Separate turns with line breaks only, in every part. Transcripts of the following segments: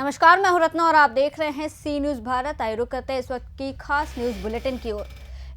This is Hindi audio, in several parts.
नमस्कार, मैं हूं रत्ना और आप देख रहे हैं सी न्यूज़ भारत। आइए रुक करते हैं इस वक्त की खास न्यूज़ बुलेटिन की ओर।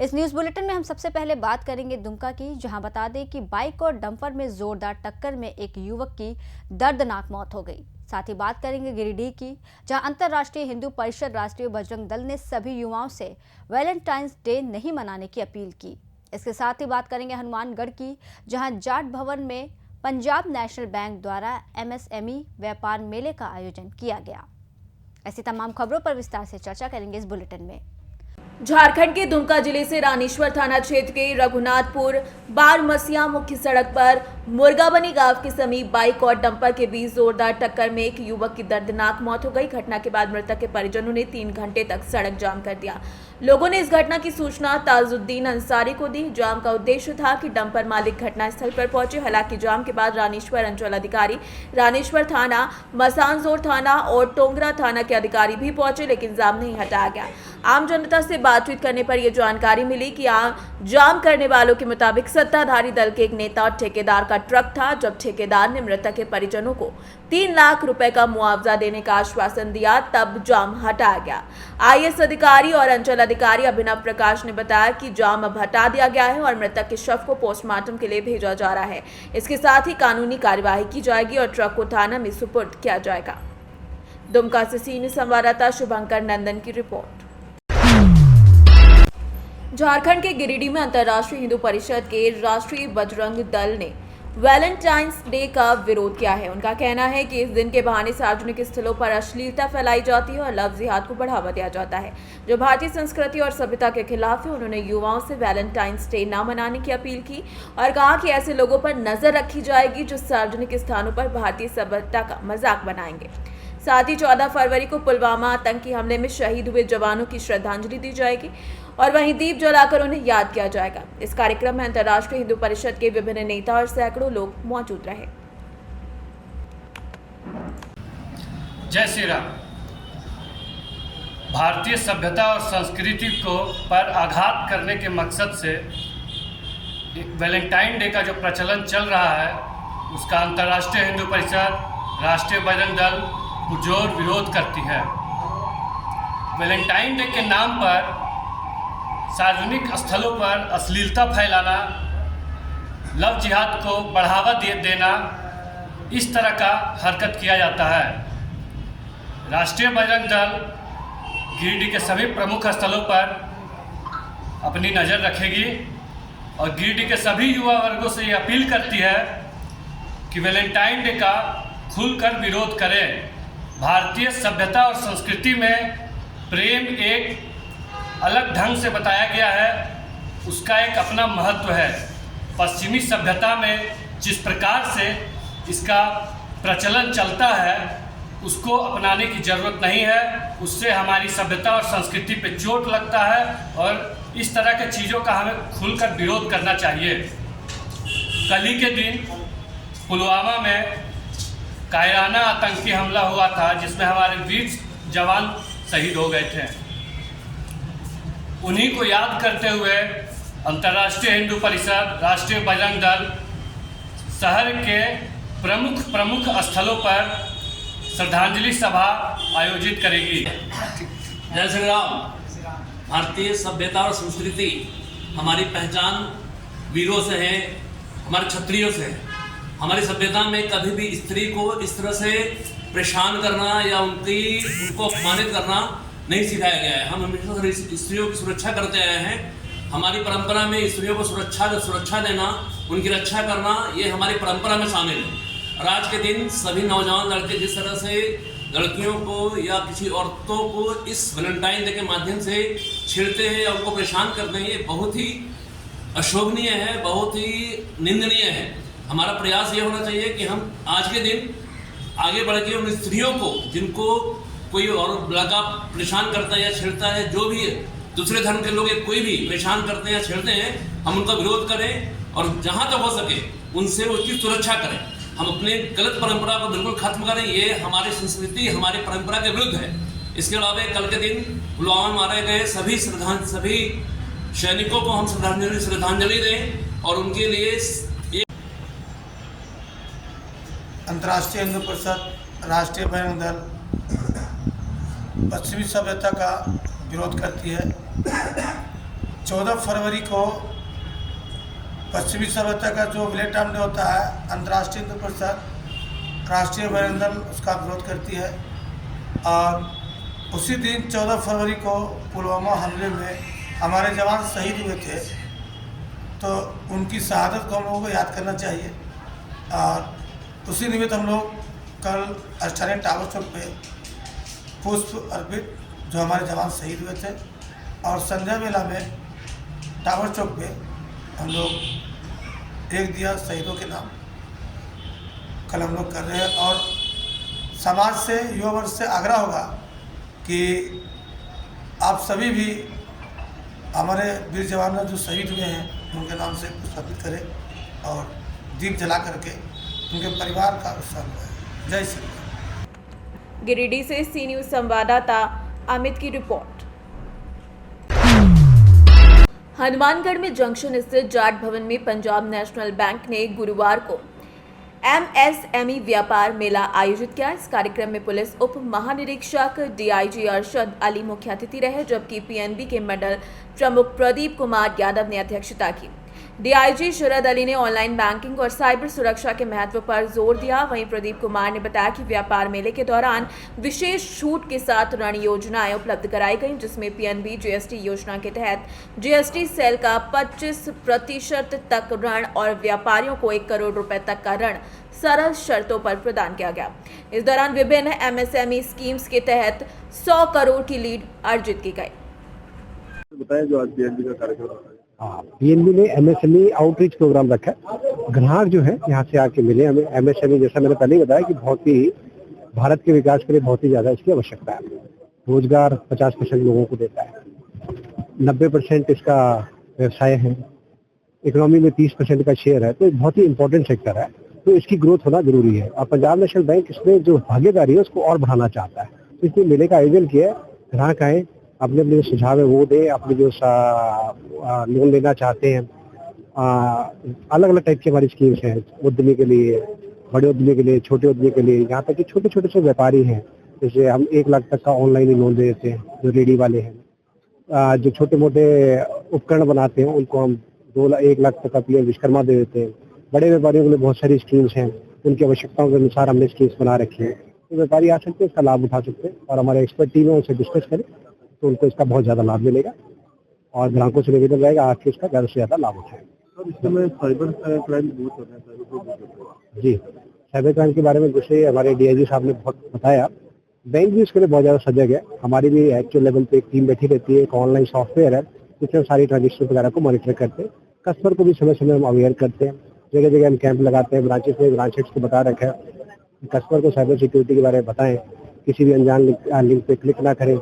इस न्यूज़ बुलेटिन में हम सबसे पहले बात करेंगे दुमका की, जहां बता दें कि बाइक और डंपर में जोरदार टक्कर में एक युवक की दर्दनाक मौत हो गई। साथ ही बात करेंगे गिरिडीह की, जहां अंतर्राष्ट्रीय हिंदू परिषद राष्ट्रीय बजरंग दल ने सभी युवाओं से वैलेंटाइंस डे नहीं मनाने की अपील की। इसके साथ ही बात करेंगे हनुमानगढ़ की, जहां जाट भवन में पंजाब नेशनल बैंक द्वारा एमएसएमई व्यापार मेले का आयोजन किया गया। ऐसी तमाम खबरों पर विस्तार से चर्चा करेंगे इस बुलेटिन में।
झारखंड के दुमका जिले से रानीश्वर थाना क्षेत्र के रघुनाथपुर बारमसिया मुख्य सड़क पर मुर्गाबनी गांव के समीप बाइक और डंपर के बीच जोरदार टक्कर में एक युवक की दर्दनाक मौत हो गई। घटना के बाद मृतक के परिजनों ने 3 घंटे तक सड़क जाम कर दिया। लोगों ने इस घटना की सूचना ताजुद्दीन अंसारी को दी। जाम का उद्देश्य था कि डंपर मालिक घटनास्थल पर पहुंचे। हालांकि जाम के बाद रानीश्वर अंचल अधिकारी, रानीश्वर थाना, मसानजोर थाना और टोंगरा थाना के अधिकारी भी पहुंचे, लेकिन जाम नहीं हटाया गया। आम जनता से बातचीत करने पर यह जानकारी मिली कि जाम करने वालों के मुताबिक सत्ताधारी दल के एक नेता और ठेकेदार का ट्रक था। जब ठेकेदार ने मृतक के परिजनों को 3 लाख रुपए का मुआवजा देने का आश्वासन दिया, तब जाम हटाया गया। आईएएस अधिकारी और अंचल अधिकारी अभिनव प्रकाश ने बताया कि जाम अब हटा दिया गया है और मृतक के शव को पोस्टमार्टम के लिए भेजा जा रहा है। इसके साथ ही कानूनी कार्यवाही की जाएगी और ट्रक को थाना में सुपुर्द किया जाएगा। दुमका से सी न्यूज़ संवाददाता शुभंकर नंदन की रिपोर्ट। झारखंड के गिरिडीह में अंतर्राष्ट्रीय हिंदू परिषद के राष्ट्रीय बजरंग दल ने वैलेंटाइंस डे का विरोध किया है। उनका कहना है कि इस दिन के बहाने सार्वजनिक स्थलों पर अश्लीलता फैलाई जाती है और लव जिहाद को बढ़ावा दिया जाता है, जो भारतीय संस्कृति और सभ्यता के खिलाफ है। उन्होंने युवाओं से वैलेंटाइंस डे न मनाने की अपील की और कहा कि ऐसे लोगों पर नजर रखी जाएगी जो सार्वजनिक स्थानों पर भारतीय सभ्यता का मजाक बनाएंगे। साथ ही 14 फरवरी को पुलवामा आतंकी हमले में शहीद हुए जवानों की श्रद्धांजलि दी जाएगी और वहीं दीप जलाकर उन्हें याद किया जाएगा। इस कार्यक्रम में अंतर्राष्ट्रीय हिंदू परिषद के विभिन्न नेता और सैकड़ों लोग मौजूद रहे।
जय श्री राम। भारतीय सभ्यता और संस्कृति को पर आघात करने के मकसद से वैलेंटाइन डे का जो प्रचलन चल रहा है, उसका अंतर्राष्ट्रीय हिंदू परिषद, राष्ट्रीय बजरंग दल पुरजोर विरोध करती है। वैलेंटाइन डे के नाम पर सार्वजनिक स्थलों पर अश्लीलता फैलाना, लव जिहाद को बढ़ावा देना, इस तरह का हरकत किया जाता है। राष्ट्रीय बजरंग दल गिरिडीह के सभी प्रमुख स्थलों पर अपनी नज़र रखेगी और गिरिडीह के सभी युवा वर्गों से ये अपील करती है कि वैलेंटाइन डे का खुलकर विरोध करें। भारतीय सभ्यता और संस्कृति में प्रेम एक अलग ढंग से बताया गया है, उसका एक अपना महत्व है। पश्चिमी सभ्यता में जिस प्रकार से इसका प्रचलन चलता है, उसको अपनाने की ज़रूरत नहीं है। उससे हमारी सभ्यता और संस्कृति पे चोट लगता है और इस तरह के चीज़ों का हमें खुलकर विरोध करना चाहिए। कल ही के दिन पुलवामा में कायराना आतंकी हमला हुआ था, जिसमें हमारे वीर जवान शहीद हो गए थे। उन्हीं को याद करते हुए अंतर्राष्ट्रीय हिंदू परिषद, राष्ट्रीय बजरंग दल शहर के प्रमुख स्थलों पर श्रद्धांजलि सभा आयोजित करेगी।
जय श्री राम। भारतीय सभ्यता और संस्कृति हमारी पहचान वीरों से है, हमारे क्षत्रियों से है। हमारी सभ्यता में कभी भी स्त्री को इस तरह से परेशान करना या उनको अपमानित करना नहीं सिखाया गया है। हम हमेशा स्त्रियों की सुरक्षा करते आए हैं। हमारी परंपरा में स्त्रियों को सुरक्षा देना, उनकी रक्षा करना, ये हमारी परंपरा में शामिल है। और आज के दिन सभी नौजवान लड़के जिस तरह से लड़कियों को या किसी औरतों को इस वैलेंटाइन डे के माध्यम से छेड़ते हैं या उनको परेशान करते हैं, ये बहुत ही अशोभनीय है, बहुत ही निंदनीय है। हमारा प्रयास ये होना चाहिए कि हम आज के दिन आगे बढ़ के उन स्त्रियों को, जिनको कोई और लड़का परेशान करता है या छेड़ता है, जो भी दूसरे धर्म के लोग कोई भी परेशान करते हैं या छेड़ते हैं, हम उनका विरोध करें और जहाँ तक हो सके उनसे उसकी सुरक्षा करें। हम अपने गलत परंपरा को बिल्कुल खत्म करें। ये हमारी संस्कृति, हमारी परंपरा के विरुद्ध है। इसके अलावा कल के दिन पुलवामा में मारे गए सभी सैनिकों को हम श्रद्धांजलि दें और उनके लिए
अंतर्राष्ट्रीय हिंदू परिषद, राष्ट्रीय बजरंग दल पश्चिमी सभ्यता का विरोध करती है। 14 फरवरी को पश्चिमी सभ्यता का जो विलेटम डे होता है, अंतर्राष्ट्रीय हिंदू परिषद राष्ट्रीय अभिनंदन उसका विरोध करती है। और उसी दिन 14 फरवरी को पुलवामा हमले में हमारे जवान शहीद हुए थे, तो उनकी शहादत को हम लोगों को याद करना चाहिए। और उसी निमित्त हम लोग कल स्थानीय टावर चौक पे पुष्प अर्पित जो हमारे जवान शहीद हुए थे, और संध्या मेला में टावर चौक पे हम लोग एक दिया शहीदों के नाम कल हम लोग कर रहे हैं। और समाज से, युवा वर्ग से आग्रह होगा कि आप सभी भी हमारे वीर जवान जो शहीद हुए हैं उनके नाम से पुष्प अर्पित करें और दीप जला करके उनके परिवार का उत्साह बढ़ाएं। जय श्री राम।
गिरिडीह से सी न्यूज संवाददाता अमित की रिपोर्ट। हनुमानगढ़ में जंक्शन स्थित जाट भवन में पंजाब नेशनल बैंक ने गुरुवार को MSME व्यापार मेला आयोजित किया। इस कार्यक्रम में पुलिस उप महानिरीक्षक DIG अरशद अली मुख्य अतिथि रहे, जबकि PNB के मंडल प्रमुख प्रदीप कुमार यादव ने अध्यक्षता की। DIG शरद अली ने ऑनलाइन बैंकिंग और साइबर सुरक्षा के महत्व पर जोर दिया। वहीं प्रदीप कुमार ने बताया कि व्यापार मेले के दौरान विशेष छूट के साथ ऋण योजनाएं उपलब्ध कराई गई, जिसमें PNB GST योजना के तहत GST सेल का 25% तक ऋण और व्यापारियों को 1 करोड़ रुपए तक का ऋण सरल शर्तों पर प्रदान किया गया। इस दौरान विभिन्न MSME स्कीम्स के तहत 100 करोड़ की लीड अर्जित की गई।
बताएं जो आज PNB का कार्यक्रम।
हाँ, PNB ने MSME आउटरीच प्रोग्राम रखा है। ग्राहक जो है यहाँ से आके मिले। हमें MSME जैसा मैंने पहले ही बताया कि बहुत ही भारत के विकास के लिए बहुत ही ज्यादा इसकी आवश्यकता है। रोजगार 50% लोगों को देता है, 90% इसका व्यवसाय है, इकोनॉमी में 30% का शेयर है, तो बहुत ही इंपॉर्टेंट सेक्टर है, तो इसकी ग्रोथ होना जरूरी है। और पंजाब नेशनल बैंक इसमें जो भागीदारी है उसको और बढ़ाना चाहता है, इसलिए मेले का आयोजन किया है। ग्राहक आए, अपने अपने सुझाव है वो दे, अपने जो लोन लेना चाहते हैं, अलग अलग टाइप की हमारी स्कीम्स हैं, उद्यमी के लिए, बड़े उद्यमी के लिए, छोटे उद्यमी के लिए, यहाँ तक कि छोटे छोटे से व्यापारी हैं, जैसे हम 1 लाख तक का ऑनलाइन ही लोन दे देते हैं। जो रेडी वाले हैं, जो छोटे मोटे उपकरण बनाते हैं उनको हम 1 लाख तक का PM विश्वकर्मा दे देते हैं। बड़े व्यापारियों के लिए बहुत सारी स्कीम्स हैं, उनकी आवश्यकताओं के अनुसार हमने स्कीम्स बना रखी है। तो व्यापारी आ सकते हैं, इसका लाभ उठा सकते हैं, और हमारे एक्सपर्ट टीम है उनसे डिस्कस करें तो उनको इसका बहुत ज़्यादा लाभ मिलेगा। और ग्राहकों से निवेदन रहेगा आके इसका ज़्यादा से ज़्यादा लाभ उठाएं।
इस समय साइबर क्राइम बहुत हो रहा है।
जी, साइबर क्राइम के बारे में जैसे हमारे DIG साहब ने बहुत बताया, बैंक भी इसके लिए बहुत ज़्यादा सजग है। हमारी भी एक्चुअल लेवल पे एक टीम बैठी रहती है, एक ऑनलाइन सॉफ्टवेयर है जिसमें सारी ट्रांजेक्शन वगैरह को मॉनिटर करते हैं। कस्टमर को भी समय समय हम अवेयर करते हैं, जगह जगह हम कैंप लगाते हैं, ब्रांचेस को बता रखा है। कस्टमर को साइबर सिक्योरिटी के बारे में बताएं, किसी भी अनजान लिंक पे क्लिक ना करें,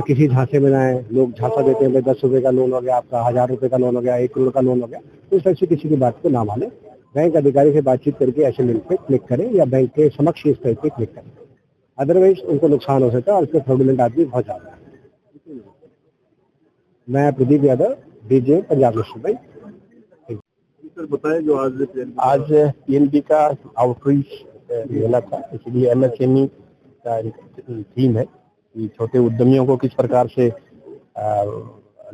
किसी झांसे में ना आए। लोग झांसा देते हैं, 10 रुपये का लोन हो गया, आपका 1000 रुपये का लोन हो गया, 1 करोड़ का लोन हो गया, तो इस तरह से किसी की बात को ना माने। बैंक अधिकारी से बातचीत करके ऐसे लिंक पे क्लिक करें या बैंक के समक्ष इस पर क्लिक करें, अदरवाइज उनको नुकसान हो सकता है और इसमें फ्रॉडुलेंट आदमी बहुत ज़्यादा है। मैं Pradeep Yadav, DG Punjab national bank.
Sir बताएं जो
आज PNB का आउटरीच मेला था, इसलिए MSME का थीम है कि छोटे उद्यमियों को किस प्रकार से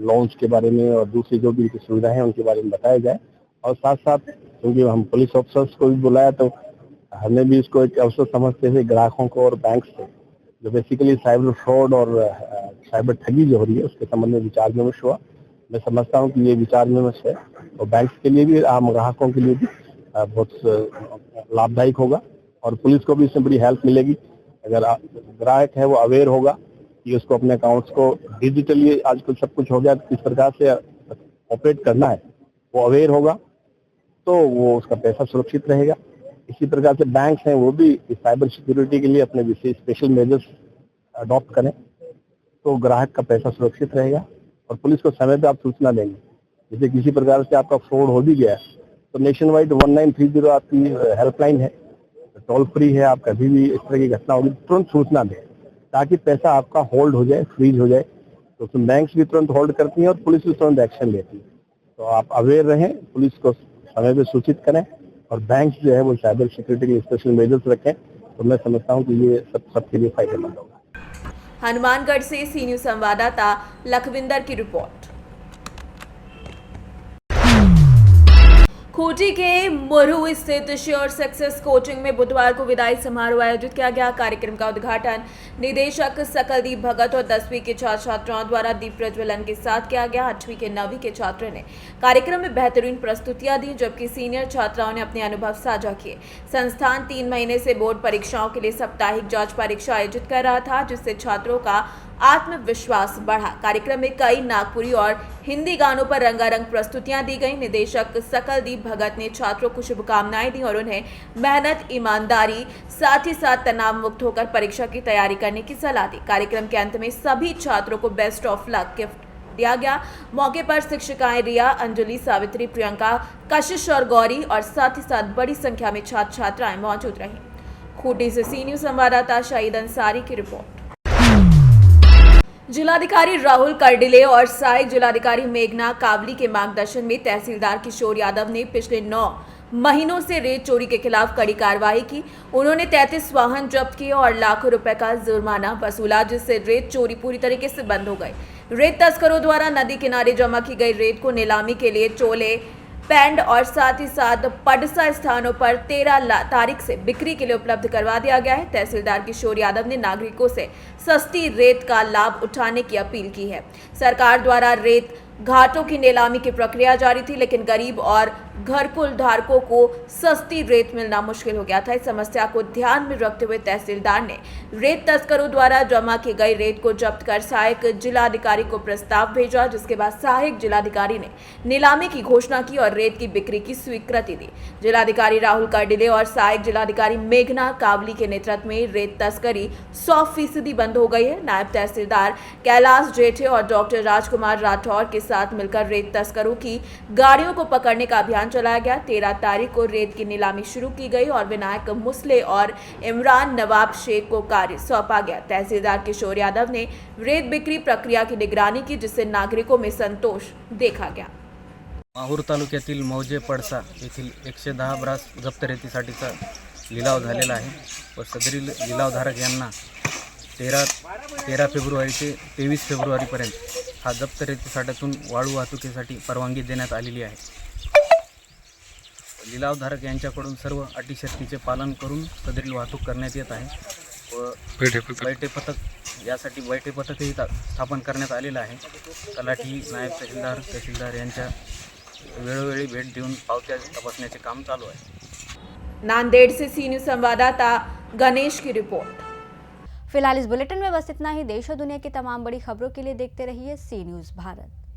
लोन्स के बारे में और दूसरी जो भी उनकी सुविधाएं हैं उनके बारे में बताया जाए। और साथ साथ क्योंकि हम पुलिस ऑफिसर्स को भी बुलाया तो हमने भी इसको एक अवसर समझते हुए ग्राहकों को और बैंक से जो बेसिकली साइबर फ्रॉड और साइबर ठगी जो हो रही है उसके संबंध में विचार विमर्श हुआ। मैं समझता हूँ कि ये विचार विमर्श है और बैंक के लिए भी, आम ग्राहकों के लिए भी बहुत लाभदायक होगा और पुलिस को भी इसमें बड़ी हेल्प मिलेगी। अगर ग्राहक है वो अवेयर होगा कि उसको अपने अकाउंट्स को डिजिटली आजकल सब कुछ हो गया, किस प्रकार से ऑपरेट करना है वो अवेयर होगा तो वो उसका पैसा सुरक्षित रहेगा। इसी प्रकार से बैंक हैं वो भी साइबर सिक्योरिटी के लिए अपने विशेष स्पेशल मेजर्स अडॉप्ट करें तो ग्राहक का पैसा सुरक्षित रहेगा और पुलिस को समय पे आप सूचना देंगे। जैसे किसी प्रकार से आपका फ्रॉड हो भी गया तो नेशन वाइड 1930 आपकी हेल्पलाइन है, टोल फ्री है। आप कभी भी इस तरह की घटना होगी तुरंत सूचना दें ताकि पैसा आपका होल्ड हो जाए, फ्रीज हो जाए। तो उसमें बैंक्स भी तुरंत होल्ड करती हैं और पुलिस भी तुरंत एक्शन लेती है। तो आप अवेयर रहें, पुलिस को समय पे सूचित करें और बैंक जो है वो साइबर सिक्योरिटी के स्पेशल मेजर्स रखें तो मैं समझता हूँ कि ये सबके लिए फायदेमंद होगा।
हनुमानगढ़ से सी न्यूज संवाददाता लखविंदर की रिपोर्ट। खूंटी के मुरहू स्थित श्योर सक्सेस कोचिंग में बुधवार को विदाई समारोह आयोजित किया गया। कार्यक्रम का उद्घाटन निदेशक सकलदीप भगत और 10वीं के छात्र छात्राओं द्वारा दीप प्रज्वलन के साथ किया गया। 8वीं के 9वीं के छात्रों ने कार्यक्रम में बेहतरीन प्रस्तुतियां दी, जबकि सीनियर छात्राओं ने अपने अनुभव साझा किए। संस्थान 3 महीने से बोर्ड परीक्षाओं के लिए साप्ताहिक जांच परीक्षा आयोजित कर रहा था, जिससे छात्रों का आत्मविश्वास बढ़ा। कार्यक्रम में कई नागपुरी और हिंदी गानों पर रंगारंग प्रस्तुतियां दी गई। निदेशक सकलदीप भगत ने छात्रों को शुभकामनाएं दी और उन्हें मेहनत, ईमानदारी, साथ ही साथ तनाव मुक्त होकर परीक्षा की तैयारी करने की सलाह दी। कार्यक्रम के अंत में सभी छात्रों को बेस्ट ऑफ लक गिफ्ट दिया गया। मौके पर शिक्षिकाएं रिया, अंजलि, सावित्री, प्रियंका, कशिश और गौरी और साथ ही साथ बड़ी संख्या में छात्र छात्राएं मौजूद रहीं। खूंटी से सी न्यूज संवाददाता शहीद अंसारी की रिपोर्ट। जिलाधिकारी राहुल कर्डिले और सहायक जिलाधिकारी मेघना कावली के मार्गदर्शन में तहसीलदार किशोर यादव ने पिछले 9 महीनों से रेत चोरी के खिलाफ कड़ी कार्रवाई की। उन्होंने 33 वाहन जब्त किए और लाखों रुपए का जुर्माना वसूला, जिससे रेत चोरी पूरी तरीके से बंद हो गई। रेत तस्करों द्वारा नदी किनारे जमा की गई रेत को नीलामी के लिए चोले, पैंड और साथ ही साथ पडसा स्थानों पर 13 तारीख से बिक्री के लिए उपलब्ध करवा दिया गया है। तहसीलदार किशोर यादव ने नागरिकों से सस्ती रेत का लाभ उठाने की अपील की है। सरकार द्वारा रेत घाटों की नीलामी की प्रक्रिया जारी थी, लेकिन गरीब और घरकुल धारकों को सस्ती रेत मिलना मुश्किल हो गया था। इस समस्या को ध्यान में रखते हुए तहसीलदार ने रेत तस्करों द्वारा जमा की गई रेत को जब्त कर सहायक जिलाधिकारी को प्रस्ताव भेजा, जिसके बाद सहायक जिलाधिकारी ने नीलामी की घोषणा की और रेत की बिक्री की स्वीकृति दी। जिलाधिकारी राहुल कर्डिले और सहायक जिलाधिकारी मेघना कावली के नेतृत्व में रेत तस्करी 100% बंद हो गई है। नायब तहसीलदार कैलाश जेठे और डॉक्टर राजकुमार राठौर के साथ मिलकर रेत तस्करों की गाड़ियों को पकड़ने का अभियान चलाया गया। 13 तारीख को रेत की नीलामी शुरू की गई और विनायक मुसले और इमरान नवाब शेख को कार्य सौंपा गया। तहसीलदार किशोर यादव ने रेत बिक्री प्रक्रिया की निगरानी की, जिससे नागरिकों में संतोष देखा गया।
माहूर तालुक्यातील मौजे पडसा येथील 110 ब्रास जप्त रेतीसाठीचा लिलाव झालेला आहे व सदरील लिलावधारक यांना 13 फेब्रुवारी ते 23 फेब्रुवारीपर्यंत हा जप्त रेतीसाठ्यातून वाळू वाहतुकीसाठी परवानगी देण्यात आलेली आहे। लिलावधारक यांच्याकडून सर्व अटी शर्तीचे पालन करून सदरील वाहतूक करण्यात येत आहे व बैठे पथक यासाठी बैठे पथकही स्थापन करण्यात आलेलं आहे। तलाठी, नायब तहसीलदार यांच्या वेळोवेळी भेट देऊन पावत्या तपासण्याचे काम चालू आहे।
नांदेड़ से सी न्यूज संवाददाता गणेश की रिपोर्ट।
फिलहाल इस बुलेटिन में बस इतना ही। देश और दुनिया की तमाम बड़ी खबरों के लिए देखते रहिए सी न्यूज भारत।